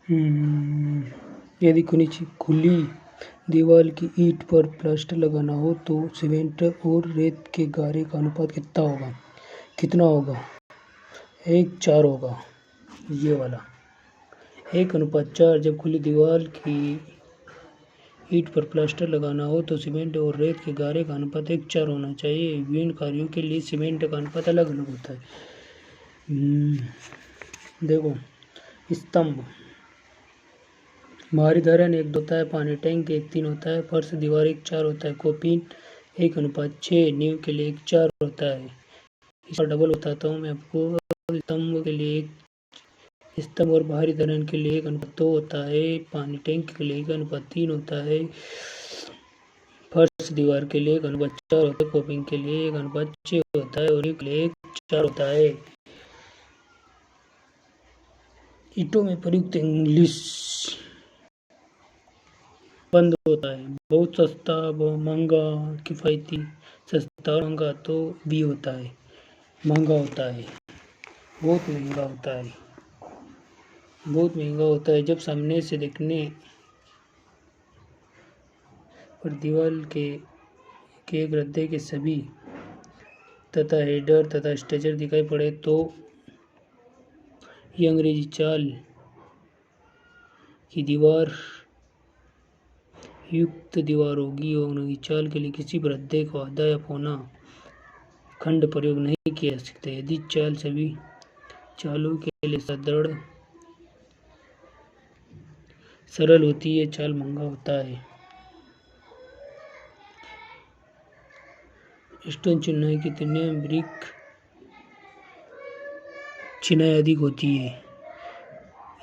यदि खुली दीवार की ईंट पर प्लास्टर लगाना हो तो सीमेंट और रेत के गारे का अनुपात कितना होगा? 1:4 होगा। ये वाला 1:4। जब खुली दीवार की ईंट पर प्लास्टर लगाना हो तो सीमेंट और रेत के गारे का अनुपात 1:4 होना चाहिए। विभिन्न कार्यों के लिए सीमेंट का अनुपात अलग अलग होता है। देखो, स्तंभ भारी धरन 1 होता है, पानी टैंक 1:3 होता है, फर्श दीवार 1:4 होता है, कोपिन 1:6, नींव के लिए 1:4 होता है। इसका डबल बताता हूँ मैं आपको। स्तंभ के लिए स्तंभ और भारी धरन के लिए 1:2 होता है, पानी टैंक के लिए 1:3 होता है, फर्श दीवार के लिए 1:4 होता है, कोपिंग के लिए 1:6 होता है और नींव के लिए 1:4 होता है। ईंटों में प्रयुक्त इंग्लिश बंद होता है। बहुत सस्ता, बहुत महंगा, किफायती। सस्ता और महंगा तो बी होता है, महंगा होता है, बहुत महंगा होता है, बहुत महंगा होता है। जब सामने से देखने पर दीवार के एक रद्दे के सभी तथा हेडर तथा स्ट्रेचर दिखाई पड़े तो ये अंग्रेजी चाल की दीवार युक्त दीवार होगी और अंग्रेजी चाल के लिए किसी भी रद्दे को आधा या पौना खंड प्रयोग नहीं किया जा सकता। यदि चाल सभी चालों के लिए सरल होती है, चाल महंगा होता है। स्टोन चिनाई की तुलना में ब्रिक चिनाई अधिक होती है।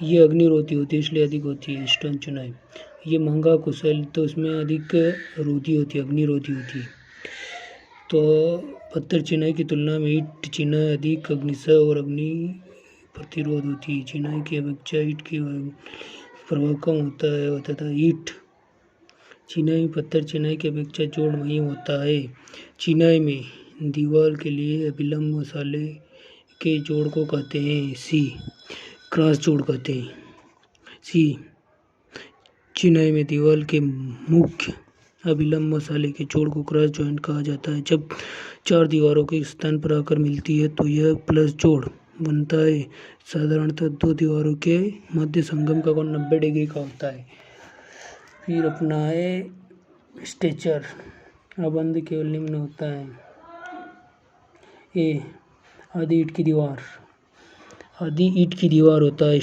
ये अग्निरोधी होती है, इसलिए अधिक होती है स्टोन चिनाई। ये महंगा कुशल तो उसमें अधिक रोधी होती है, अग्निरोधी होती है। तो पत्थर चिनाई की तुलना में ईंट चिनाई अधिक अग्निशय और अग्नि प्रतिरोध होती है। चिनाई की अपेक्षा ईंट की प्रभाव कम होता है तथा ईंट चिनाई पत्थर चिनाई की अपेक्षा जोड़ महीन होता है। चिनाई में दीवार के लिए अभिलंब मसाले के जोड़ को कहते हैं सी क्रॉस जोड़ कहते हैं। सी चिनाई में दीवार के मुख्य अभिलंब मसाले के जोड़ को क्रॉस जॉइंट कहा जाता है। जब 4 दीवारों के स्थान पर आकर मिलती है तो यह प्लस जोड़ बनता है। साधारणतः 2 दीवारों के मध्य संगम का कोण 90 डिग्री का होता है। फिर अपना है स्ट्रेचर। अबंध केवल निम्न होता है। ए आधी ईंट की दीवार, आधी ईंट की दीवार होता है।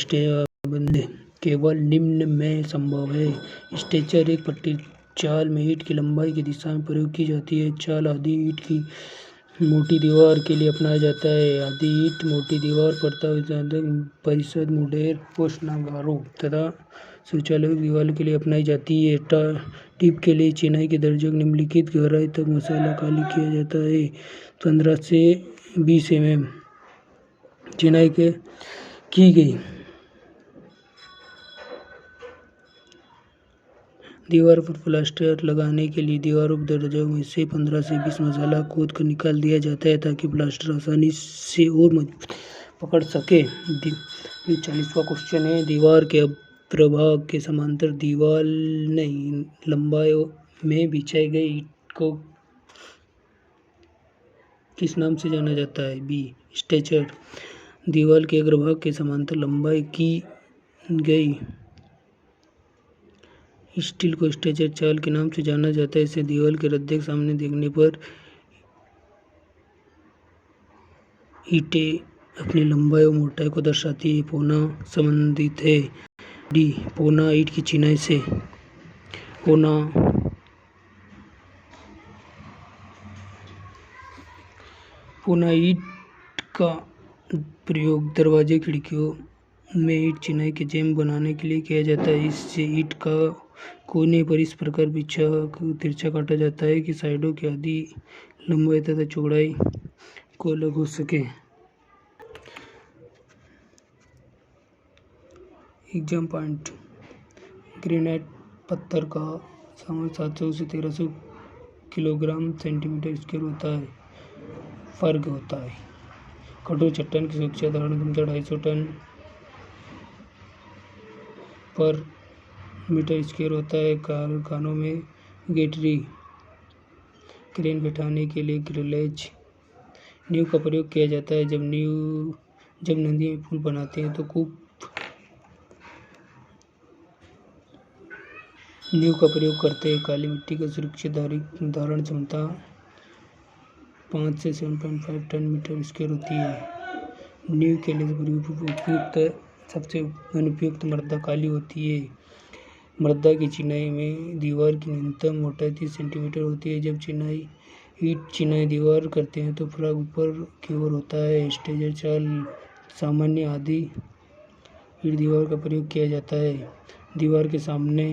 अबंध केवल निम्न में संभव है। स्ट्रेचर एक पट्टी चाल में ईंट की लंबाई की दिशा में प्रयोग की जाती है। चाल आधी ईंट की मोटी दीवार के लिए अपनाया जाता है। आधी ईंट मोटी दीवार परिषद मुडेर पोषणागारों तथा शौचालयों की दीवार के लिए अपनाई जाती है। टिप के लिए चिनाई के दर्जों को निम्नलिखित गहराई तक मसाला काली किया जाता है। 15 से 20 mm चिनाई की गई दीवार पर प्लास्टर लगाने के लिए दीवारों के दर्जों में से 15 से 20 मसाला खोद कर निकाल दिया जाता है ताकि प्लास्टर आसानी से और मजबूत पकड़ सके। 40वां क्वेश्चन है, दीवार के प्रभाग के समांतर दीवार नहीं लंबाई में बिछाई गई ईंट को किस नाम से जाना जाता है? B stretcher. दीवार के अग्रभाग के समांतर लंबाई की गई स्टील को स्ट्रेचर चाल के नाम से जाना जाता है। इसे दीवार के रद्दे के सामने देखने पर ईंटें अपनी लंबाई और मोटाई को दर्शाती है। पौना संबंधित है। डी पौना ईंट की चिनाई से पौना ईंट का प्रयोग दरवाजे खिड़कियों में ईंट चिनाई के जैम बनाने के लिए किया जाता है। इससे ईंट का कोने पर इस प्रकार तिरछा काटा जाता है कि साइडों की आधी लंबाई तथा चौड़ाई को अलग हो सके। Exam point. ग्रेनाइट पत्थर का सामान 700 से 1300 किलोग्राम सेंटीमीटर स्क्वायर होता है। फर्क होता है। कठोर चट्टान की सुरक्षा धारण क्षमता 250 टन पर मीटर स्क्वायर होता है। कारखानों में गेटरी क्रेन बैठाने के लिए ग्रिलेज नींव का प्रयोग किया जाता है। जब नदी में पुल बनाते हैं तो कूप नींव का प्रयोग करते हैं। काली मिट्टी का सुरक्षित धारण क्षमता 5 से 7.5 टन मीटर स्क्वायर होती है। नींव के लिए उपयुक्त सबसे अनुपयुक्त मृदा काली होती है। मृदा की चिनाई में दीवार की न्यूनतम मोटाई 30 सेंटीमीटर होती है। जब चिनाई दीवार करते हैं तो फ्लैग ऊपर की ओर होता है। स्टेजर चाल सामान्य आधी ईंट दीवार का प्रयोग किया जाता है। दीवार के सामने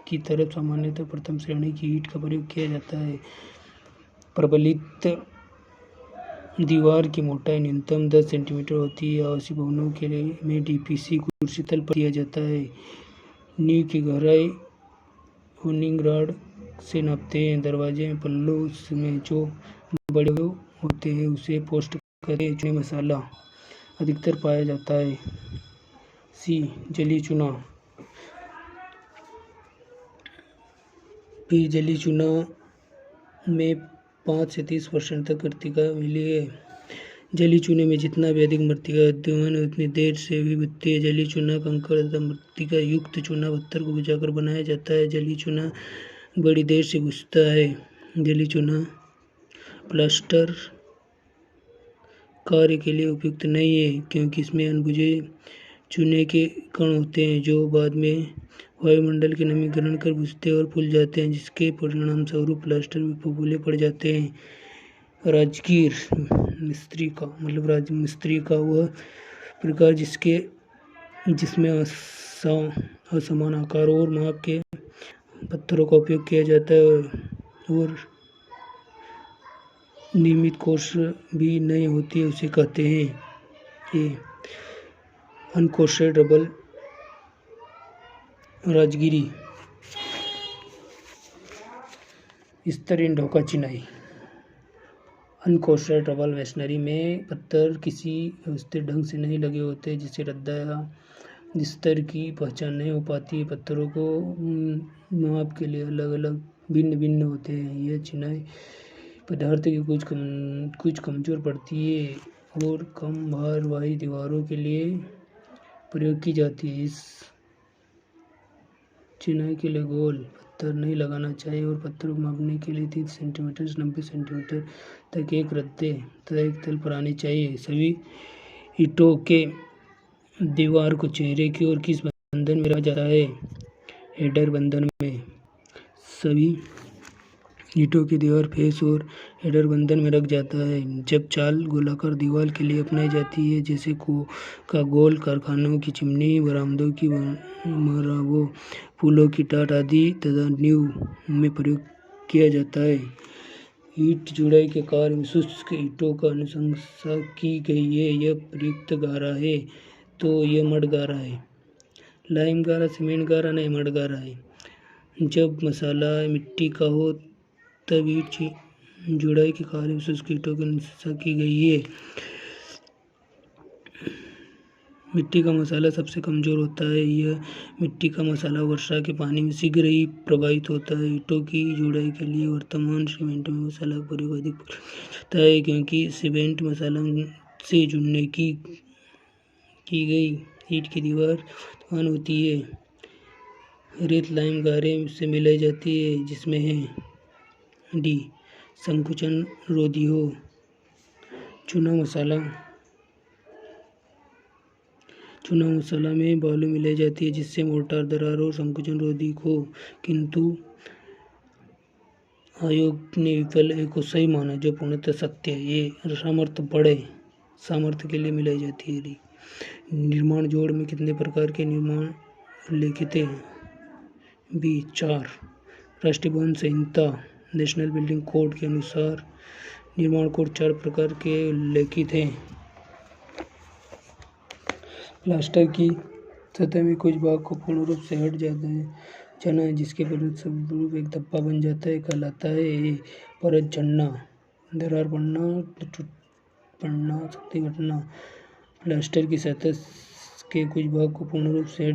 की तरफ सामान्यतः प्रथम श्रेणी की ईंट का प्रयोग किया जाता है। प्रबलित दीवार की मोटाई न्यूनतम 10 सेंटीमीटर होती है। आवासीय भवनों के लिए में डीपीसी कुर्सी तल पर दिया जाता है। नींव की गहराई होनिंग रॉड से नापते हैं। दरवाजे में पल्लों में जो बड़े होते हैं उसे पोस्ट कहते हैं। चूने मसाला अधिकतर पाया जाता है। जली चूना जली चूना में 5 से 30% तक मृतिका मिली है। जली चूने में जितना भी अधिक मृतिका विद्यमान है उतनी देर से भी बनती है। जली चूना कंकड़ तथा मृतिका युक्त चूना पत्थर को बुझाकर बनाया जाता है। जली चूना बड़ी देर से बुझता है। जली चूना प्लास्टर कार्य के लिए उपयुक्त नहीं है क्योंकि इसमें अनबुझे चूने के कण होते हैं जो बाद में वायुमंडल की नमी ग्रहण कर बुझते और फूल जाते हैं, जिसके परिणाम स्वरूप प्लास्टर में फफूंदे पड़ जाते हैं। राजगीर मिस्त्री का वह प्रकार जिसमें असमान आकारों और माप के पत्थरों का उपयोग किया जाता है और नियमित कोर्स भी नहीं होती है उसे कहते हैं अनकोर्सेड रबल राजगिरी। स्तरीय ढोका चिनाई अनकोर्सेड रबल मेसनरी में पत्थर किसी व्यवस्थित ढंग से नहीं लगे होते जिससे रद्दा या स्तर की पहचान नहीं हो पाती है। पत्थरों को माप के लिए अलग अलग भिन्न होते हैं। यह चिनाई पदार्थ की कुछ कमजोर पड़ती है और कम भार वाली दीवारों के लिए प्रयोग की जाती है। इस चिनाई के लिए गोल पत्थर नहीं लगाना चाहिए और पत्थरों को मापने के लिए 30 सेंटीमीटर से 90 सेंटीमीटर तक एक रद्दे तथा एक तल पर आनी चाहिए। सभी ईंटों के दीवार को चेहरे की ओर किस बंधन में रखा जाता है? हेडर बंधन में। सभी ईंटों की दीवार फेस और हेडर बंधन में रख जाता है। जब चाल गोलाकार दीवार के लिए अपनाई जाती है जैसे का गोल, कारखानों की चिमनी, बरामदों की मराबों, पुलों की टाट आदि तथा नींव में प्रयोग किया जाता है। ईंट जुड़ाई के कार्य में शुष्क ईंटों का अनुशंसा की गई है। यह प्रयुक्त गारा है तो यह मड गारा है। लाइम गारा सीमेंट गारा नहीं मड गारा है। जब मसाला मिट्टी का हो तब ईंट जुड़ाई के कार्य में शुष्क ईंटों की अनुशंसा की गई है। मिट्टी का मसाला सबसे कमजोर होता है। यह मिट्टी का मसाला वर्षा के पानी में शीघ्र ही प्रभावित होता है। ईंटों की जुड़ाई के लिए वर्तमान सीमेंट में मसाला का प्रयोग अधिक होता है क्योंकि सीमेंट मसाला से जुड़ने की गई ईंट की दीवार तूफान होती है। रेत लाइम गारे से मिलाई जाती है जिसमें है डी संकुचन रोधी हो। चूना मसाला में बालू मिलाई जाती है जिससे मोर्टार दरार और संकुचन रोधी हो, किंतु आयोग ने विफल ए को सही माना जो पूर्णतः सत्य है। ये सामर्थ्य के लिए मिलाई जाती है। निर्माण जोड़ में कितने प्रकार के निर्माण उल्लेखित हैं? बी 4। राष्ट्रीय भवन संहिता नेशनल बिल्डिंग कोड के अनुसार निर्माण कोड 4 प्रकार के उल्लेखित हैं। प्लास्टर की सतह में कुछ भाग को पूर्ण रूप से हट जाना है जिसके परिणामस्वरूप एक धब्बा बन जाता है कहलाता है परत झड़ना, दरार पड़ना, टूट पड़ना, शक्ति घटना। प्लास्टर की सतह के कुछ भाग को पूर्ण रूप से हट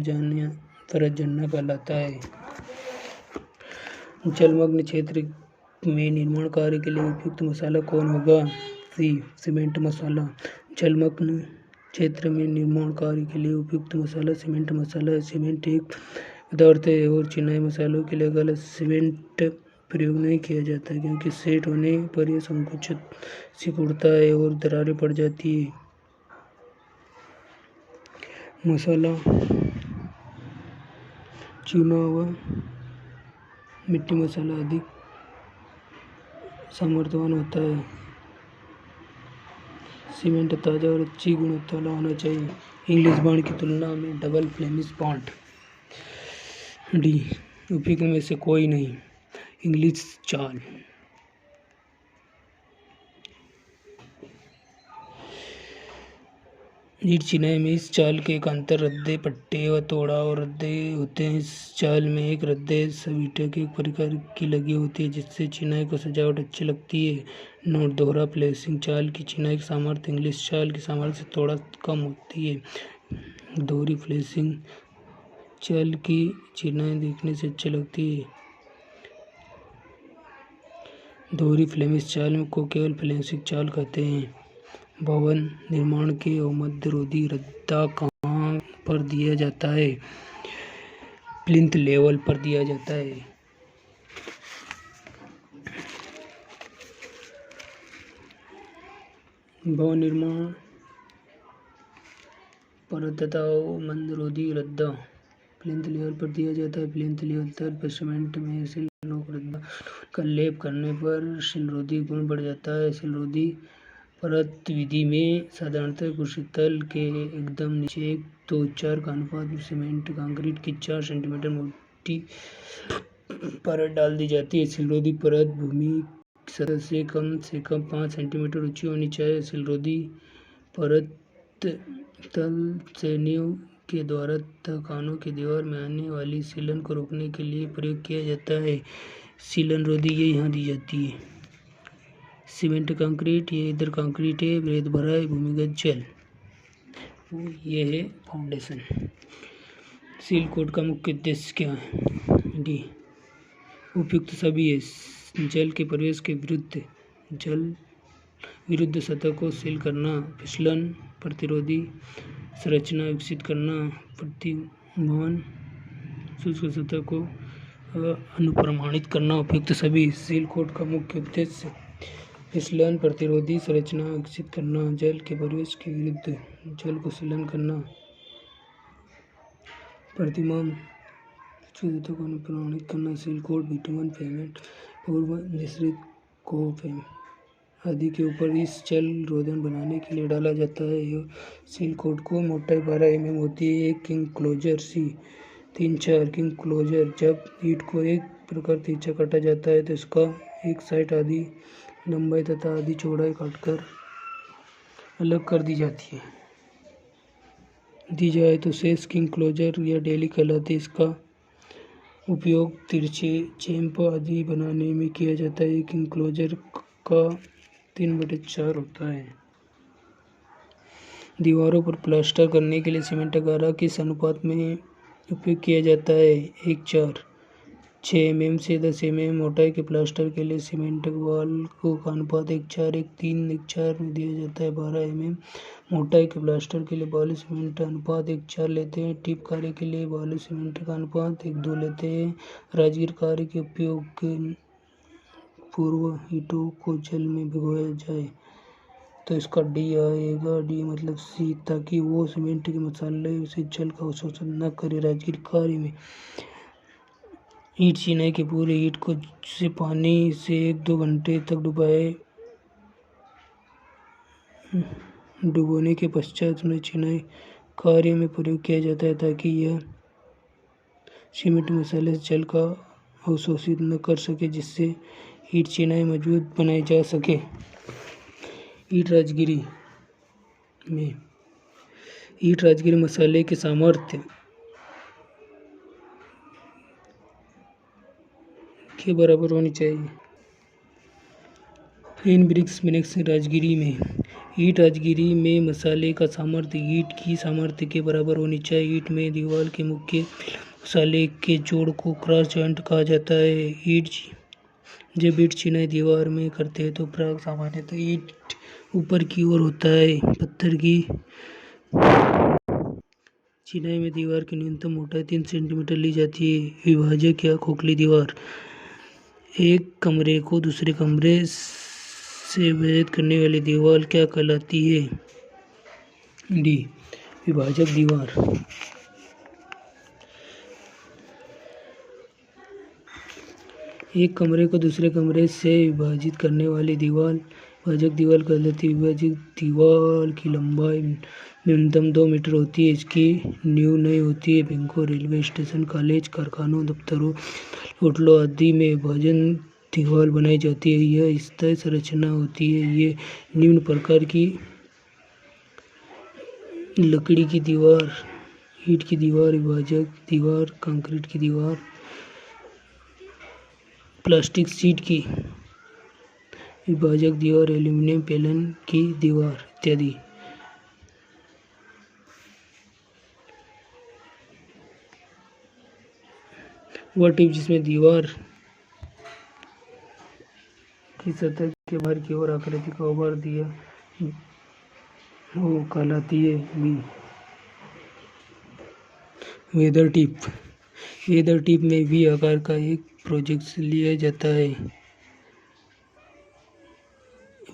परत जमना कहलाता है। जलमग्न क्षेत्र में निर्माण कार्य के लिए उपयुक्त मसाला कौन होगा? सी, सीमेंट मसाला। जलमग्न क्षेत्र में निर्माण कार्य के लिए उपयुक्त मसाला सीमेंट मसाला है। सीमेंट एक पदार्थ है और चिनाई मसालों के लिए गलत सीमेंट प्रयोग नहीं किया जाता है, क्योंकि सेट होने पर यह संकुचित सिकुड़ता है और दरारें पड़ जाती है। मसाला चूना व मिट्टी मसाला अधिक सामर्थ्यवान होता है। सीमेंट ताज़ा और अच्छी गुणवत्ता वाला होना चाहिए। इंग्लिश बॉन्ड की तुलना में डबल फ्लेमिश बॉन्ड। डी, उपयुक्त में से कोई नहीं। इंग्लिश चाल। ईंट चिनाई में इस चाल के एकांतर रद्दे, पट्टे व तोड़ा और रद्दे होते हैं। इस चाल में एक रद्दे सवीटे के एक प्रकार की लगी होती है, जिससे चिनाई को सजावट अच्छी लगती है। नोट: दोहरा फ्लेसिंग चाल की चिनाई की सामर्थ्य इंग्लिश चाल की सामर्थ्य से थोड़ा कम होती है। दोहरी फ्लेसिंग चाल की चिनाई देखने से अच्छी लगती है। दोहरी फ्लेमिश चाल को केवल फ्लेसिंग चाल कहते हैं। भवन निर्माण के अवमध्यरोधी रद्दा कहाँ पर दिया जाता है? प्लिंथ लेवल पर दिया जाता है। भवन निर्माण पर तथा अवमध्यरोधी रद्दा प्लिंथ लेवल पर दिया जाता है। प्लिंथ लेवल पर सीमेंट में सिल नोक रद्दा का लेप करने पर सिलरोधी गुण बढ़ जाता है। सिलरोधी परत विधि में साधारणतः कुर्सीतल के एकदम नीचे 1:4 का अनुपात में सीमेंट कंक्रीट की 4 सेंटीमीटर मोटी परत डाल दी जाती है। सिलरोधी परत भूमि सतह से कम 5 सेंटीमीटर ऊंची होनी चाहिए। सिलरोधी परत तल से नींव के द्वारा तथा खानों की दीवार में आने वाली सीलन को रोकने के लिए प्रयोग किया जाता है। सीलन रोधी ये यहाँ दी जाती है। सीमेंट कंक्रीट, ये इधर कंक्रीट है, रेत भरा है, भूमिगत जल, ये है फाउंडेशन। सील कोड का मुख्य उद्देश्य क्या है? डी, उपयुक्त सभी है। जल के प्रवेश के विरुद्ध सतह को सील करना, फिसलन प्रतिरोधी संरचना विकसित करना, प्रतिमान शुष्क सतह को अनुप्रमाणित करना। उपयुक्त सभी। सील कोड का मुख्य उद्देश्य फिसलन प्रतिरोधी संरचना विकसित करना, जल के प्रवेश के विरुद्ध जल को सीलन करना, प्रतिमान शुद्धता को अनुप्रमाणित करना। सील कोड बिटुमन, पेमेंट, पूर्व मिश्रित कोफेम आदि के ऊपर इस जल रोधन बनाने के लिए डाला जाता है। सील कोड को मोटाई 12 mm होती है। एक किंग क्लोजर। सी, 3/4 किंग क्लोजर। जब ईंट को एक प्रकार तिरछा काटा जाता है तो इसका एक साइड आधी लंबाई तथा आधी चौड़ाई काटकर अलग कर दी जाए तो शेष किंग क्लोजर या डेली कहलाती है। इसका उपयोग तिरछे चैंप आदि बनाने में किया जाता है। किंग क्लोजर का 3/4 होता है। दीवारों पर प्लास्टर करने के लिए सीमेंट गारा किस अनुपात में उपयोग किया जाता है? 1:4। 6 mm से 10 mm मोटाई के प्लास्टर के लिए सीमेंट वॉल का अनुपात 1:4 में दिया जाता है। 12 mm मोटाई के प्लास्टर के लिए बालू सीमेंट अनुपात 1:4 लेते हैं। टिप कार्य के लिए बालू सीमेंट का अनुपात 1:2 लेते हैं। राजगीर कार्य के उपयोग के पूर्व ईंटों को जल में भिगोया जाए तो इसका डी आएगा। डी मतलब सी, ताकि वो सीमेंट के मसाले से जल का अवशोषण न करे। राजगीर कार्य में ईंट चिनाई के पूरे ईंट को से पानी से 1-2 घंटे तक डुबोने के पश्चात उन्हें चिनाई कार्य में प्रयोग किया जाता है, ताकि यह सीमेंट मसाले से जल का अवशोषित न कर सके, जिससे ईंट चिनाई मजबूत बनाई जा सके। ईंट राजगिरी मसाले के सामर्थ्य के बराबर होनी चाहिए। इन ब्रिक्स राजगिरी में ईंट राजगिरी में मसाले का सामर्थ्य ईंट की सामर्थ्य के बराबर होनी चाहिए। ईंट में दीवार के मुख्य मसाले के जोड़ को क्रॉस जॉइंट कहा जाता है। ईंट जब ईंट चिनाई दीवार में करते हैं तो प्राग सामान्यतः ईंट ऊपर की ओर होता है। पत्थर की चिनाई में दीवार की न्यूनतम मोटाई 3 सेंटीमीटर ली जाती है। विभाजक या खोखली दीवार एक कमरे को दूसरे कमरे से विभाजित करने वाली दीवार क्या कहलाती है? डी, विभाजक दीवार। एक कमरे को दूसरे कमरे से विभाजित करने वाली दीवार विभाजक दीवार कहलाती है। विभाजक दीवार की लंबाई न्यूनतम 2 मीटर होती है। इसकी नींव नहीं होती है। बैंकों, रेलवे स्टेशन, कॉलेज, कारखानों, दफ्तरों, होटलों आदि में विभाजन दीवार बनाई जाती है। यह स्थायी संरचना होती है। ये निम्न प्रकार की लकड़ी की दीवार, ईंट की दीवार, विभाजक दीवार, कंक्रीट की दीवार, प्लास्टिक शीट की विभाजक दीवार, एल्यूमीनियम पैनल की दीवार इत्यादि। वह टिप जिसमें दीवार की सतह के बाहर की ओर आकृति का उभार दिया वो कहलाती है। B, weather tip. Weather tip में वी आकार का एक प्रोजेक्शन लिया जाता है।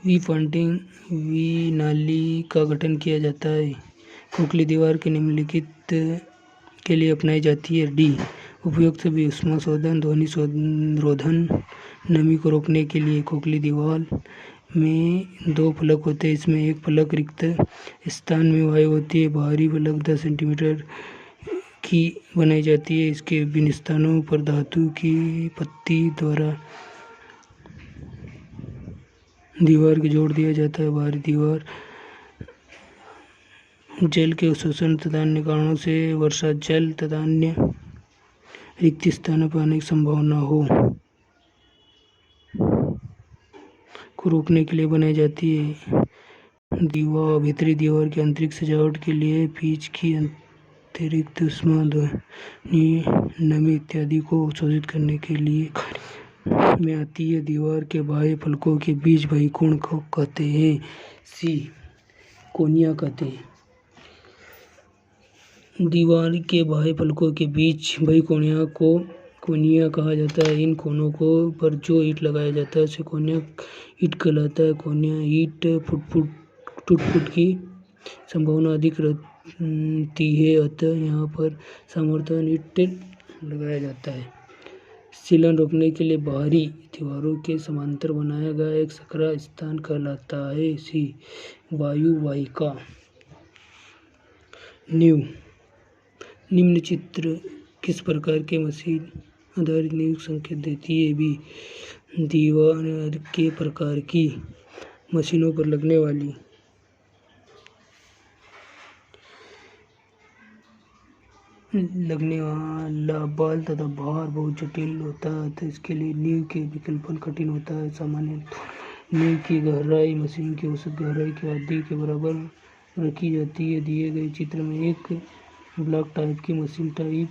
वी पॉइंटिंग वी नाली का गठन किया जाता है। खोखली दीवार के निम्नलिखित के लिए अपनाई जाती है। डी, उपयुक्त सभी ऊष्मा शोधन, ध्वनि रोधन, नमी को रोकने के लिए। खोखली दीवार में 2 फलक होते हैं। इसमें एक फलक रिक्त स्थान में वायु होती है। बाहरी फलक 10 सेंटीमीटर की बनाई जाती है। इसके विभिन्न स्थानों पर धातु की पत्ती द्वारा दीवार को जोड़ दिया जाता है। बाहरी दीवार जल के शोषण तथा अन्य कारणों से वर्षा जल तथा अन्य रिक्त स्थानों पर आने की संभावना हो को रोकने के लिए बनाई जाती है। दीवार भीतरी दीवार की आंतरिक सजावट के लिए पिच की अतिरिक्त ऊष्मा, ध्वनि, नमी इत्यादि को शोषित करने के लिए में आती है। दीवार के बाह्य फलकों के बीच बहिकोण को कहते हैं। सी, कोनिया कहते हैं। दीवार के बाह्य फलकों के बीच बहिकोणिया को कोनिया कहा जाता है। इन कोनों को पर जो ईंट लगाया जाता है उसे कोनिया ईंट कहलाता है। कोनिया ईंट टूट फूट की संभावना अधिक रहती है, अतः यहाँ पर समर्थन ईंट लगाया जाता है। सीलन रोकने के लिए बाहरी दीवारों के समांतर बनाया गया एक सकरा स्थान कहलाता है। सी, वायु वाहिका। नींव। निम्न चित्र किस प्रकार के मशीन आधारित नींव संकेत देती है? बी, दीवार के प्रकार की मशीनों पर लगने वाली वाला बल तथा भार बहुत जटिल होता है, तो इसके लिए नींव के विकल्पन कठिन होता है। सामान्य नींव की गहराई मशीन की औसत गहराई के आधी के बराबर रखी जाती है। दिए गए चित्र में एक ब्लॉक टाइप की मशीन टाइप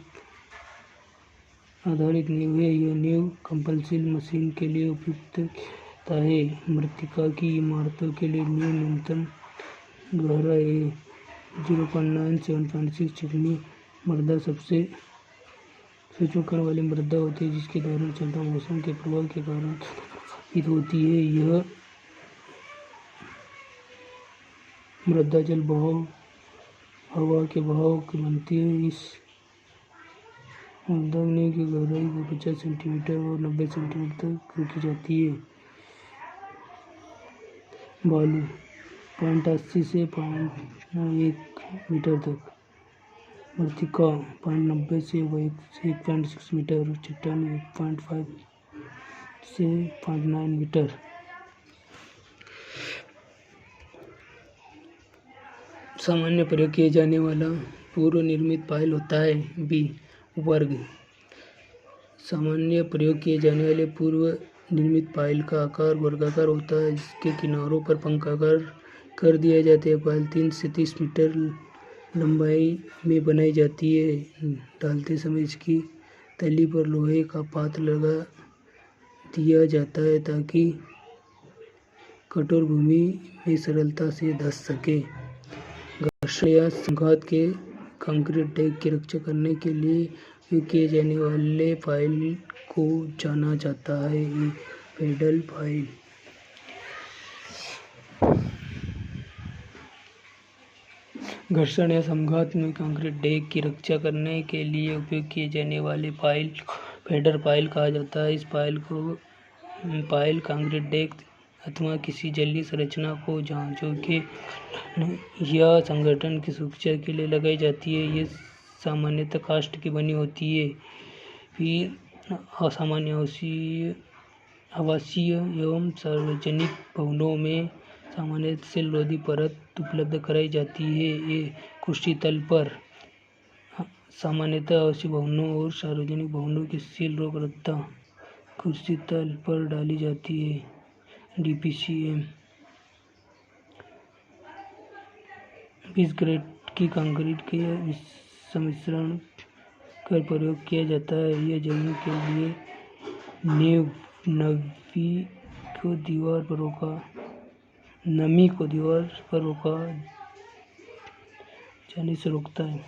आधारित नींव है। यह नींव कंपनशील मशीन के लिए उपयुक्त होता है। मृत्तिका की इमारतों के लिए नींव न्यूनतम गहराई 0.9 से 1.6 चिकनी मृदा सबसे सूक्ष्मकण वाली मृदा होती है, जिसके दौरान चलता मौसम के प्रभाव के कारण प्रभावित होती है। यह मृदा जल बहाव, हवा के बहाव की बनती है। इस मृदा नींव की गहराई को 50 सेंटीमीटर और 90 सेंटीमीटर तक रखी जाती है। बालू 0.80 से 0.1 मीटर तक, मृत्तिका 0.90 से 1.6 मीटर, चट्टान 1.5 से 0.9 मीटर। सामान्य प्रयोग किए जाने वाला पूर्व निर्मित पायल होता है। बी, वर्ग। सामान्य प्रयोग किए जाने वाले पूर्व निर्मित पायल का आकार वर्गाकार होता है, जिसके किनारों पर पंखाकार कर दिया जाता है। पायल 3 से 30 मीटर लंबाई में बनाई जाती है। डालते समय इसकी तली पर लोहे का पात लगा दिया जाता है ताकि कठोर भूमि में सरलता से धंस सके। घर्षण या संघात के कंक्रीट डेक की रक्षा करने के लिए उपयोग किए जाने वाले फाइल को जाना जाता है पैडल फाइल। घर्षण या संघात में कंक्रीट डेक की रक्षा करने के लिए उपयोग किए जाने वाले फाइल को पैडल फाइल कहा जाता है। इस फाइल कंक्रीट डेक अथवा किसी जलीय संरचना को जहाज़ों के या संगठन की सुरक्षा के लिए लगाई जाती है। ये सामान्यतः काष्ठ की बनी होती है। फिर असामान्य आवासीय एवं सार्वजनिक भवनों में सामान्यतः सेल रोधी परत उपलब्ध कराई जाती है। ये कुर्सी तल पर सामान्यतः आवासीय भवनों और सार्वजनिक भवनों की सील रोक परत कुर्सी तल पर डाली जाती है। DPCM 20 ग्रेड की कंक्रीट के सम्मिश्रण कर प्रयोग किया जाता है। यह जमीन के लिए नमी को दीवार पर रोका जाने से रोकता है।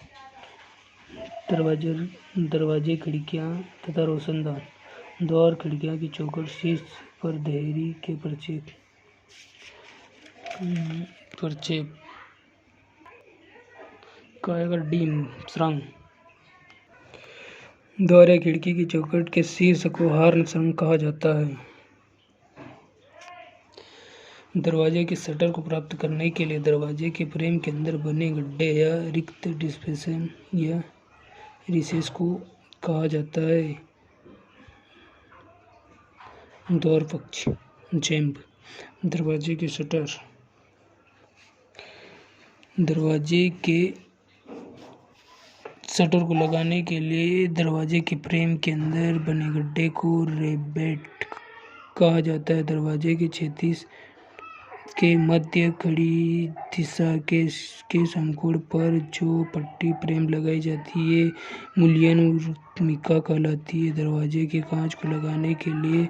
दरवाजे खिड़कियां तथा रोशनदान द्वार खिड़कियां की चौखट शीर्ष पर देहरी के प्रक्षेप कायगर डीम सुरंग द्वारा खिड़की की चौखट के शीर्ष को हार्न सुरंग कहा जाता है। दरवाजे के शटर को प्राप्त करने के लिए दरवाजे के फ्रेम के अंदर बने गड्ढे या रिक्त डिस्पेशन या रिसेस को कहा जाता है। द्वार पक्ष जैम्ब दरवाजे के शटर को लगाने के लिए दरवाजे के फ्रेम के अंदर बने गड्ढे को रेबेट कहा जाता है। दरवाजे के क्षैतिज के मध्य खड़ी दिशा के समकोण पर जो पट्टी फ्रेम लगाई जाती है मुल्यन ऊर्ध्वमिका कहलाती है। दरवाजे के कांच को लगाने के लिए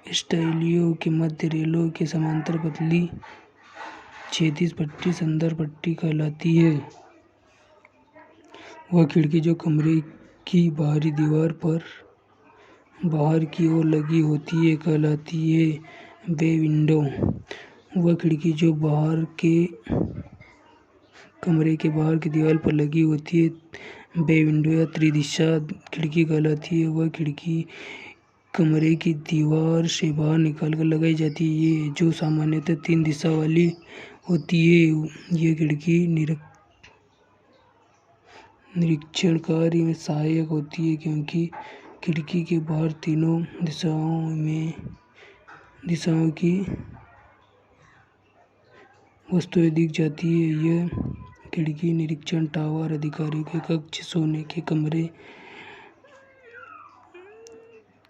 स्टाइलियों के मध्य रेलों के समांतर पतली क्षैतिज पट्टी संदर्भ पट्टी कहलाती है। वह खिड़की जो कमरे की बाहरी दीवार पर बाहर की ओर लगी होती है कहलाती है बे विंडो। वह खिड़की जो कमरे के बाहर की दीवार पर लगी होती है बे विंडो या त्रिदिशा खिड़की कहलाती है। वह खिड़की कमरे की दीवार से बाहर निकालकर लगाई जाती है जो सामान्यतः 3 दिशा वाली होती है। यह खिड़की निरीक्षण कार्य में सहायक होती है क्योंकि खिड़की के बाहर तीनों दिशाओं की वस्तुएं दिख जाती है। यह खिड़की निरीक्षण टावर अधिकारियों के कक्ष सोने के कमरे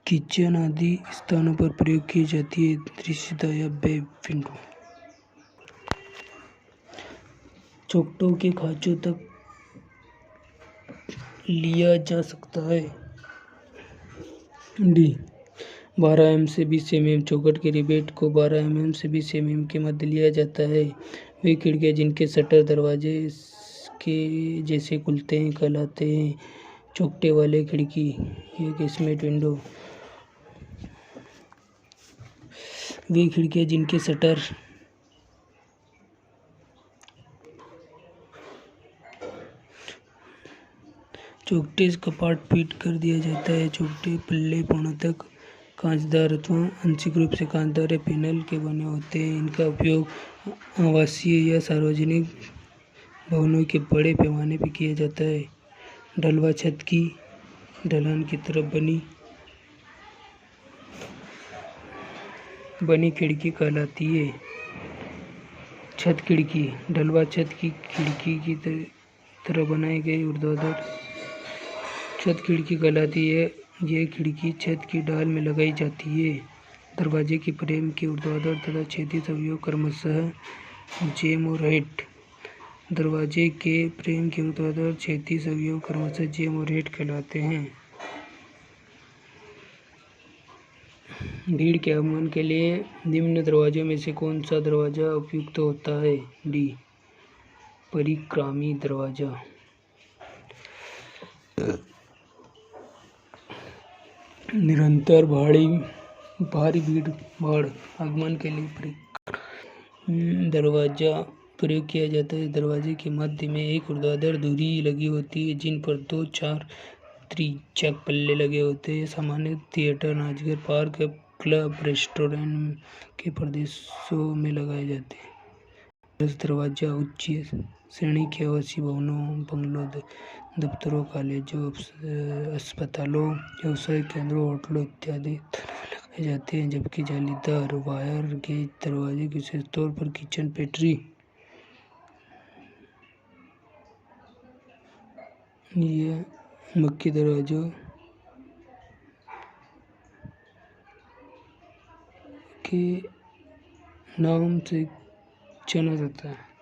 किचन आदि स्थानों पर प्रयोग की जाती है। दृश्यता या बे विंडो चौखटों के खांचों तक लिया जा सकता है। 12 mm से 20 mm चौखट के रिवेट को 12 mm से 20 mm के मध्य लिया जाता है। वे खिड़कियां जिनके शटर दरवाजे के जैसे खुलते हैं कहलाते हैं चौखटे वाले खिड़की या केसमेट विंडो। वे खिड़कियां जिनके शटर चौखटे कपाट फिट कर दिया जाता है। चौखटे पल्ले पूर्णतः कांचदार अथवा आंशिक रूप से कांचदार या पैनल के बने होते हैं। इनका उपयोग आवासीय या सार्वजनिक भवनों के बड़े पैमाने पर किया जाता है। ढलवा छत की ढलान की तरफ बनी खिड़की कहलाती है छत खिड़की। ढलवा छत की खिड़की की तरह बनाई गई ऊर्ध्वाधर छत खिड़की कहलाती है। यह खिड़की छत की ढाल में लगाई जाती है। दरवाजे की फ्रेम के ऊर्ध्वाधर तथा क्षैतिज अवयव क्रमशः जैम और हेड दरवाजे के फ्रेम के ऊर्ध्वाधर क्षैतिज अवयव क्रमशः जेम और हेड कहलाते हैं। भीड़ के आगमन के लिए निम्न दरवाजों में से कौन सा दरवाजा उपयुक्त होता है? डी, परिक्रामी दरवाजा। निरंतर भारी भीड़ भाड़ आगमन के लिए परिक्रामी दरवाजा प्रयोग किया जाता है। दरवाजे के मध्य में एक ऊर्ध्वाधर धुरी लगी होती है जिन पर 2-4 त्रिज्यक पल्ले लगे होते हैं। सामान्य थिएटर, नाचघर, पार्क, क्लब, रेस्टोरेंट के प्रदेशों में लगाए जाते हैं। रस दरवाजा उच्च श्रेणी के आवासीय भवनों, बंगलों, दफ्तरों, कॉलेजों, अस्पतालों, व्यावसायिक केंद्रों, होटलों इत्यादि लगाए जाते हैं। जबकि जालीदार वायर गेज दरवाजे विशेष तौर पर किचन, पेट्री, या मक्खी दरवाजों के नाम से जाना जाता है।